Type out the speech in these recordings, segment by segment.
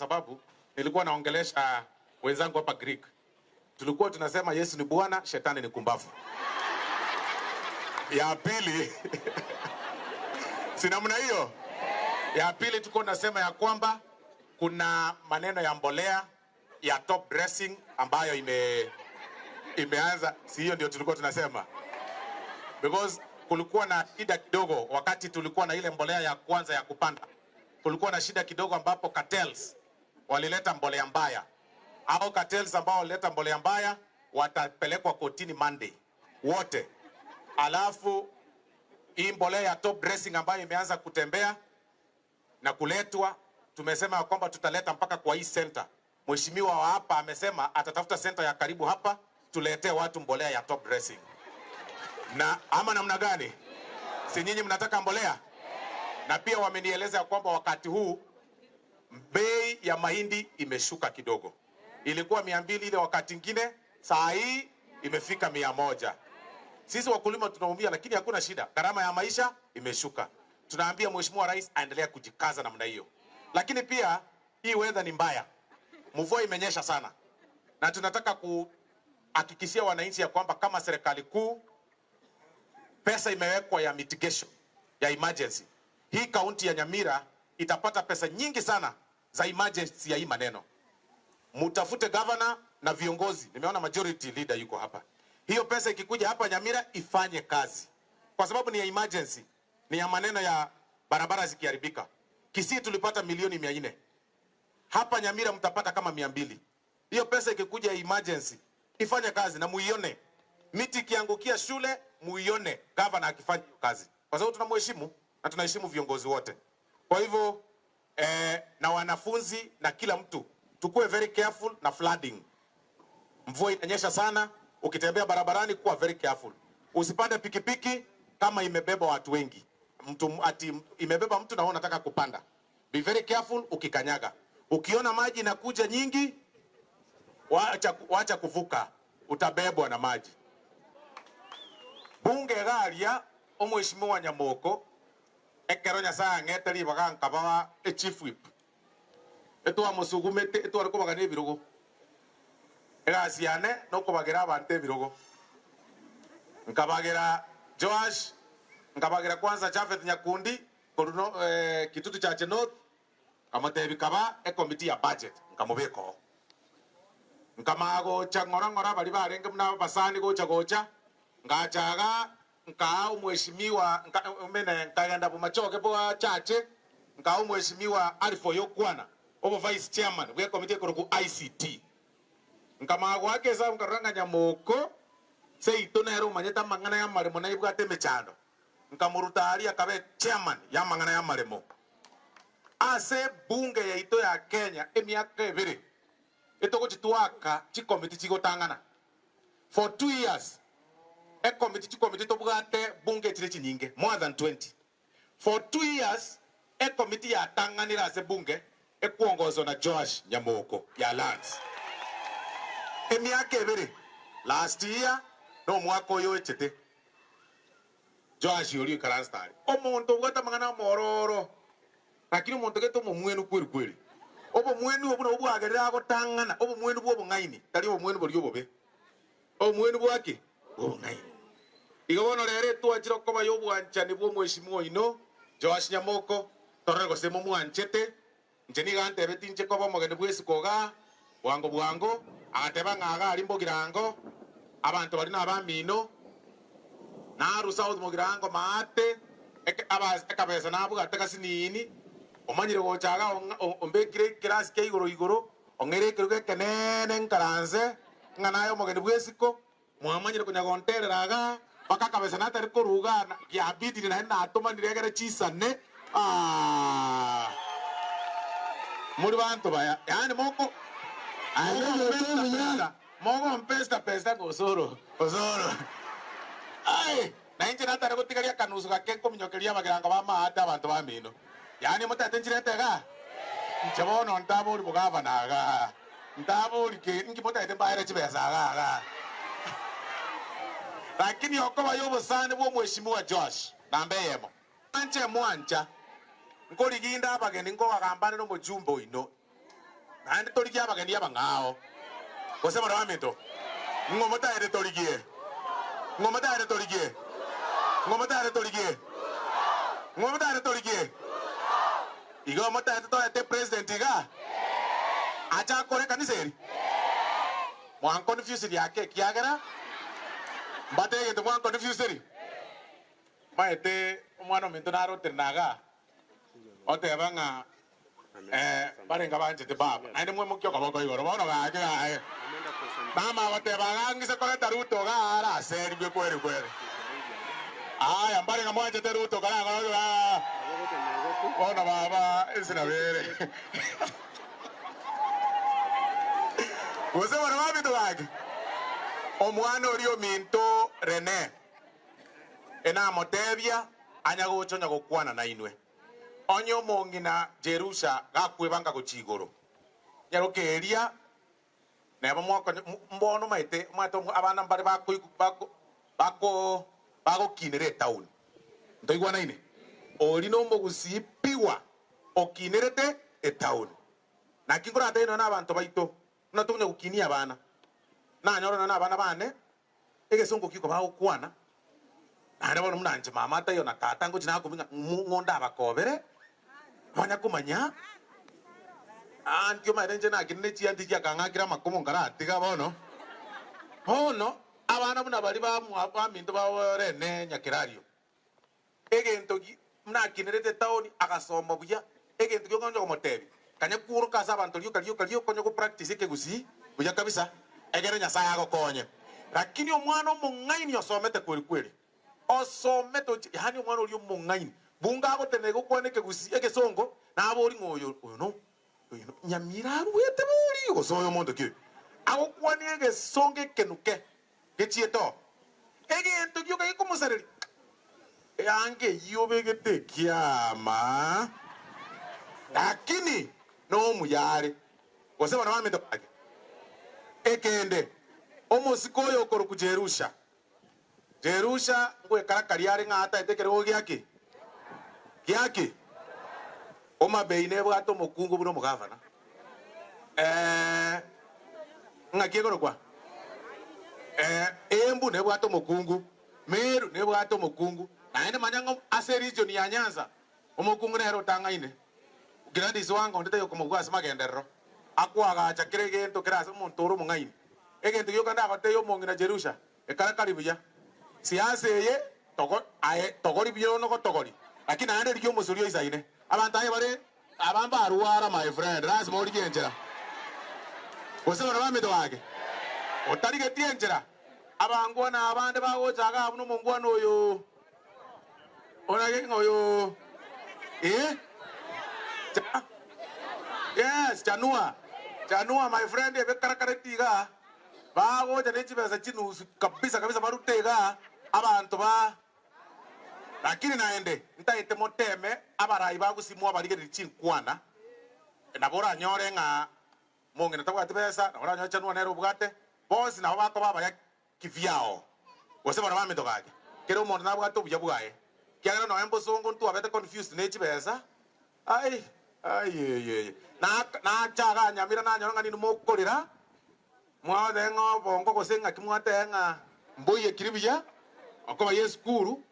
sababu nilikuwa naongelesha wenzangu hapa Greek. Tulikuwa tunasema Yesu ni Bwana, shetani ni kumbavu. Ya pili si namna hiyo. Ya pili tuko nasema ya kwamba kuna maneno ya mbolea ya top dressing ambayo imeanza, si hiyo ndio tulikuwa tunasema? Because kulikuwa na shida kidogo wakati tulikuwa na ile mbolea ya kwanza ya kupanda. Kulikuwa na shida kidogo ambapo cartels walileta mbolea mbaya. Hao cartels ambao walileta mbolea mbaya watapelekwa kotini Monday wote. Alafu hii mbolea ya top dressing ambayo imeanza kutembea na kuletwa, tumesema kwamba tutaleta mpaka kwa hii center. Mheshimiwa wa hapa amesema atatafuta center ya karibu hapa tuletee watu mbolea ya top dressing. Na ama namna gani? Si nyinyi mnataka mbolea? Na pia wamenieleza kwamba wakati huu bei ya mahindi imeshuka kidogo. Ilikuwa 200 ile wakati mwingine, saa hii imefika 100. Sisi wakulima tunaumia, lakini hakuna shida. Gharama ya maisha imeshuka. Tunaambia Mheshimiwa Rais aendelea kujikaza namna hiyo. Lakini pia hii weather ni mbaya. Mvua imenyesha sana. Na tunataka kuhakikishia wananchi ya kwamba kama serikali kuu pesa imewekwa ya mitigation, ya emergency. Hii kaunti ya Nyamira itapata pesa nyingi sana za emergency ya hii maneno. Mutafute governor na viongozi. Nimeona majority leader yuko hapa. Hiyo pesa ikikuja hapa Nyamira ifanye kazi. Kwa sababu ni ya emergency. Ni ya maneno ya barabara zikiharibika. Kisii tulipata milioni 400. Hapa Nyamira mtapata kama 200. Hiyo pesa ikikuja ya emergency ifanye kazi na muione. Miti kiangukia shule muione governor akifanya kazi. Kwa sababu tunamheshimu na tunaheshimu viongozi wote. Kwa hivyo na wanafunzi na kila mtu tukue very careful na flooding. Mvua inanyesha sana, ukitembea barabarani kuwa very careful. Usipande pikipiki kama imebeba watu wengi. Imebeba mtu na wewe unataka kupanda. Be very careful ukikanyaga. Ukiona maji inakuja nyingi, wacha kuvuka, utabebwa na maji. Bunge garia omweshimiwa Nyamoko ekero Nyasaye ng'eteri bagankaba chief whip. Etwa musugumete etwa ariko bagane birogo. Egasiane no kubagira abante birogo. Nkabagera Joash, nkabagera kwanza Jafet Nyakundi, koruno kitutu cha Chenot, amatebi kaba committee ya budget nkamubeko. Nkamago changora bali barenge mna basani gocha ngachaga nkao mheshimiwa mene nkagenda bumachoke bwa chache nkao mheshimiwa Alifo Yokwana obo vice chairman we committee ku ICT nkamago wake za nkaranga Nyamoko sei tonero manyeta mangana ya maremo na ibwate mechano nkamurutari akabe chairman ya mangana ya maremo ase bunge ya ito ya Kenya emiaka ebere etoko chitwaka chi committee chigotangana for 2 years. A committee to bugate bunge chile chinyinge more than 20. For 2 years, a committee ya tanganira se bunge kuongozwa na Joash Nyamoko ya lands. Emiaka ebere last year no mwaka oyo echete Joash yori karanstari. Omuntu bugata mangana mororo. Lakini omuntu geto mumwenu kweli. Obo mwenu obuna obwagerera gotangana, obo mwenu bwo ngaini, tali obo mwenu bori obobe. Obo mwenu bwake obo ngaini. Igabono rere tuachira koba yobwanchani bwo mweshimiwa ino Joash Nyamoko torego semo mwanchete njeni gante betinche koba mogene bwesi koga bwango agateba ngaga ali mbogirango abantu bali nabamino na South mogirango maate ekabeza nabo gataka sinini omanyire gochaga ombekire class ke igoro ongere kiruke kenene nkaranze nganayo mogene bwesiko mwamanyire kunyagontereraga baka kabeza natari korugana ya bidiri na atoma niregere chisane muri bantu baya yani moko moko mpesta gosoro ai na inje natari gutigaria kanusu gake kominyokeria bagiranga bama ata abantu bamino yani mutatenjire tega nchabono ntaburi bugava naga ntaburi ke ngimota itembaere chibesa ga lakini okoba yobo sane bwo mweshimiwa Joash nambeyemo anche mwancha nkoliginda abageni ngo bagambane no mujumbo ino ande torigia abageni abangao gose mara wamito ngomota ere torigie ngomota ere torigie ngomota ere torigie ngomota ere torigie igo mota ere to president iga acha kore kaniseri mwan confuse yake kiagera mbate gete mwan confuse maete omwana ominto naro tenaga otebanga barenga banjete baba naende mwe mukyo kaboko igoro bono gake gae mama batebaga ngise koleta Ruto gara aseri gwe kwere aya barenga mwanjete Ruto gara gara bono baba esina bere wose bana mabito gake omwana orio minto Rene ena motebia anyagochonya gokwana na inwe onyo mongina Jerusha gakwebanga gochigoro yarokeria neba mwako mbono maite mwato abana mbare bako kinere town ndoigwana ine ori no mogusipiwa okinerete e town na kingora ateno na abantu baito na tunya gukinia abana na nyoro na abana bane egesongo kiko bagokwana na bono munanje mama atayo na tata ngo jina kuminga ngonda abakobere mwanya kumanya antio marenje na kinne chi andi ya kangagira makomo ngara atiga bono abana buna bari ba mu minto ba Rene nyakirario egento muna kinerete taoni agasomba buya egento gyo motebi kanya kuro kasa abantu liyo konyo ko practice ke gusi buya kabisa egere Nyasaye agokonye lakini omwana omungaini osomete kweli osometo hani omwana oli omungaini bunga agotene gukwaneke gusi egesongo nabori ngoyo no Nyamira ruete bori gosoyo mondo ki agokwani egesonge kenuke gechieto egento gyo kai komusareri yange yobegete kiama lakini no muyare gose bana bamito pake ekende omosikoyo okoro kujerusha Jerusha ngwe karakariare ngata etekere ogiaki kiaki oma beine bwato mokungu buno mugavana ngakigoro kwa embu ne bwato mokungu Meru ne bwato mokungu naende manyango ase region ya Nyanza omokungu ne hero tangaine grandis wango ndete yoko mugwasa magenderro akwaga chakire gento kirasa montoro mungaine egento yokanda abateyo mongina Jerusha ekarakari buya siaseye togori byo no togori lakini ande ryo musurio isaine abantu aye bare abamba aruara my friend ras mori genjera osema na bamedo wake otari getienjera abangwa na abande bawo jaga abuno mongwa noyo onage ngoyo yes janua my friend ebe karakarektiga bawo janechi besa chinu kabisa barutega abantu ba lakini naende ntaite moteme abarai bagusimu abarigeri chinkwana nabora nyore nga mongena tabwate besa nabora nyocha nwa nero bugate bosi na bako baba ya kivyao wose bana bamito gake kero mo na bwato buya bwaye kyagera no embo songo ntu abete confused nechi besa ai na chaga nyamira na nyonga ni mokorira mwade ngo bongo gosenga kimwate nga mboye kiribiya akoba yeskuru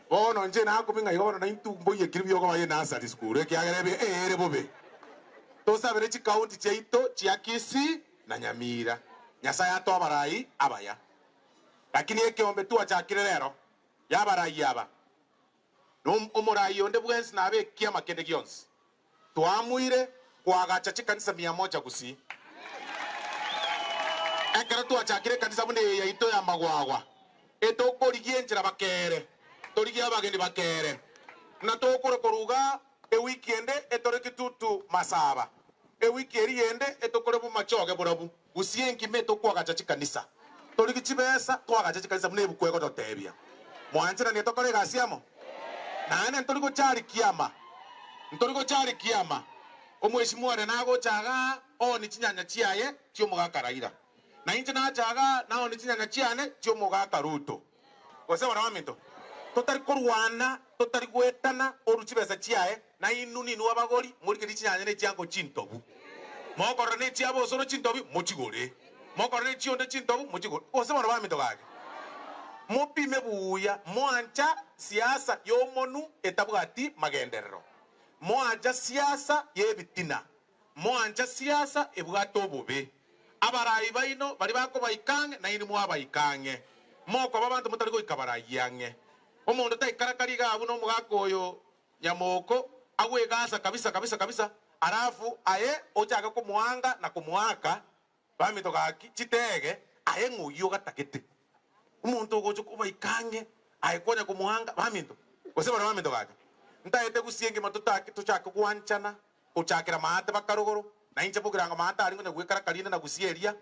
bono nje na kuminga yono na intu mboye kiribiya akoba ye nasari skuru ekiagerebe ere bobe to sabere chi county cheito chiakisi na Nyamira Nyasaye ato abarai abaya lakini ekiombe tu achakire rero yabarai aba no omorai onde bwensi na abe kia makende gyons twamuire kwagacha chikanisa 100 gusi ekara tu achakire kanisa bune yaito ya magwagwa eto korigienjera bakere torigia bageni bakere na to koruga e weekend etoreki tutu masaba e weekend yende etokore bu machoge borabu usienki meto kwagacha chikanisa torigi chibesa kwagacha chikanisa bune bukwego totebia mwanjira ne tokore gasiamo na ane ntorigo chari kiama omweshimwa nago chaga oni chinyanya chiaye tio mugakaraira na inje na chaga na oni chinyanya chiane tio mugakaruto gose bana mamito totari korwana totari gwetana oruchibesa chiaye na inuni nuwa bagori muri kiri chinyanya ne chiango chintobu mokorone chiabo soro chintobi mochigore mokorone chionde chintobi mochigore osema ba mitogage mopime buya moancha siasa yomonu etabwati magenderero moancha siasa yebitina moancha siasa ebwato bobe abarayi baino bari bako baikange na ini mwa baikange moko babantu mutari goikabarayange omuntu taikarakari gabu no mugako oyo nyamoko agwegasa kabisa arafu aye ochaka kumuanga na kumuaka bamito gaki chitege aye nguyo gatakete umuntu ugocho kubaikange aye konya kumuanga bamito osema na bamito gaki ntaete gusienge matutaki tuchaka kuanchana uchakira maate bakarogoro na inche bugiranga maate ari ngonya gwekara karinde na gusieria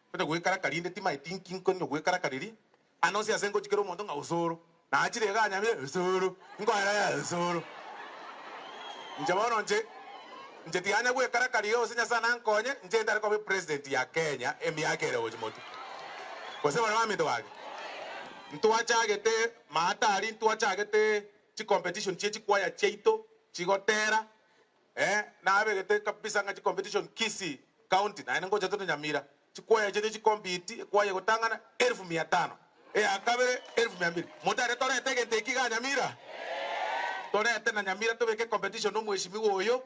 ngonya gwekara karinde tima thinking ngonya gwekara kariri anosi asengo chikero mondo nga usoro na achire ganya me usoro ngoya ya usoro njabono nje tianya gwekara kariyo sinya sana nkonye nje ndari kwa president ya Kenya emi yake re ojimoto kosema na mami wake ntuachagete maatari ntuachagete chi competition chi kwaya cheito chigotera na abegete kabisa nga chi competition Kisii county na ngo cheto Nyamira chikwaya cheto chi compete kwaya gotangana 1500 akabere 1200 motare tore tegete kiga Nyamira tore tena Nyamira tobeke competition no mweshimiwa oyo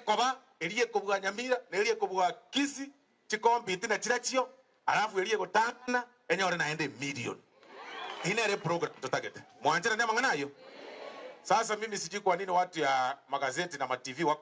koba erie kubwa Nyamira na erie kubwa Kisii chi compete na chirachio alafu erie gotangana enyore na ende million inere program tutagete mwanjira ndema nganayo. Sasa mimi sijui kwa nini watu ya magazeti na ma TV